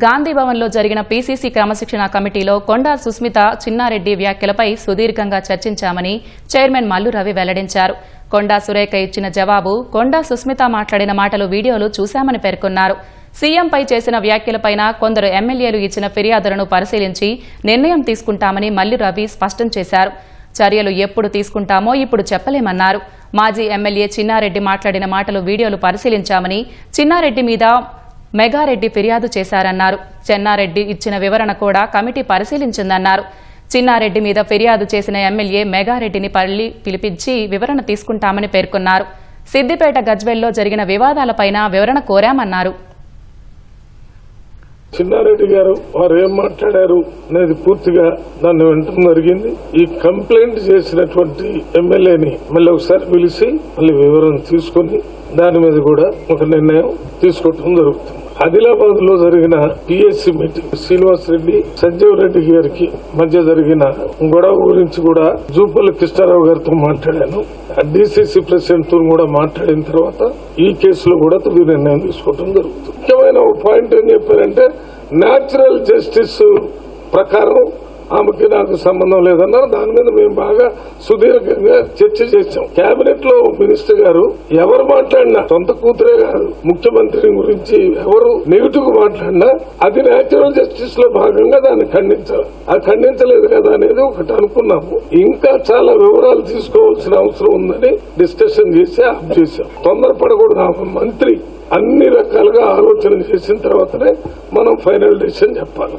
గాంధీ భవన్లో జరిగిన పీసీసీ క్రమశిక్షణ కమిటీలో కొండా సుస్మిత చిన్నారెడ్డి వ్యాఖ్యలపై సుదీర్ఘంగా చర్చించామని చైర్మన్ మల్లు రవి వెల్లడించారు. కొండా సురేఖ ఇచ్చిన జవాబు, కొండా సుస్మిత మాట్లాడిన మాటలు వీడియోలు చూశామని పేర్కొన్నారు. సీఎంపై చేసిన వ్యాఖ్యలపైన కొందరు ఎమ్మెల్యేలు ఇచ్చిన ఫిర్యాదులను పరిశీలించి నిర్ణయం తీసుకుంటామని మల్లు రవి స్పష్టం చేశారు. చర్యలు ఎప్పుడు తీసుకుంటామో ఇప్పుడు చెప్పలేమన్నారు. మాజీ ఎమ్మెల్యే చిన్నారెడ్డి మాట్లాడిన మాటలు వీడియోలు పరిశీలించామని, చిన్నారెడ్డి మీద మెగారెడ్డి ఫిర్యాదు చేశారన్నారు. చెన్నారెడ్డి ఇచ్చిన వివరణ కూడా కమిటీ పరిశీలించిందన్నారు. చిన్నారెడ్డి మీద ఫిర్యాదు చేసిన ఎమ్మెల్యే మెగారెడ్డిని పిలిపించి వివరణ తీసుకుంటామని పేర్కొన్నారు. సిద్దిపేట గజ్వెల్లో జరిగిన వివాదాలపైన వివరణ కోరామన్నారు. చిన్నారెడ్డి గారు వారు ఏం మాట్లాడారు అనేది పూర్తిగా దాన్ని వినటం జరిగింది. ఈ కంప్లైంట్ చేసినటువంటి ఎమ్మెల్యేని మళ్ళీ ఒకసారి పిలిచి మళ్ళీ వివరణ తీసుకుని దాని మీద కూడా ఒక నిర్ణయం తీసుకోవటం జరుగుతుంది. ఆదిలాబాద్ లో జరిగిన పిఎస్సి మీటింగ్ శ్రీనివాస్ రెడ్డి సంజీవ్ రెడ్డి గారికి మధ్య జరిగిన గొడవ గురించి కూడా జూపల్లి కృష్ణారావు గారితో మాట్లాడాను. డిసిసి ప్రెసిడెంట్ తో కూడా మాట్లాడిన తర్వాత ఈ కేసులో కూడా తుది నిర్ణయం తీసుకోవడం జరుగుతుంది. ముఖ్యమైన ఒక పాయింట్ ఏం చెప్పారంటే, న్యాచురల్ జస్టిస్ ప్రకారం ఆమెకి నాకు సంబంధం లేదన్నారు. దాని మీద మేము బాగా సుదీర్ఘంగా చర్చ చేశాం. కేబినెట్ లో మినిస్టర్ గారు ఎవరు మాట్లాడినా, సొంత కూతురే కాదు, ముఖ్యమంత్రి గురించి ఎవరు నెగిటివ్ మాట్లాడినా అది న్యాచురల్ జస్టిస్ లో భాగంగా దాన్ని ఖండించాలి. అది ఖండించలేదు కదా అనేది ఒకటి అనుకున్నాము. ఇంకా చాలా వివరాలు తీసుకోవాల్సిన అవసరం ఉందని డిస్కషన్ చేసి ఆఫ్ చేశాం. తొందరపడకూడదు. ఆ మంత్రి అన్ని రకాలుగా ఆలోచన చేసిన తర్వాతనే మనం ఫైనల్ డెసిషన్ చెప్పాలి.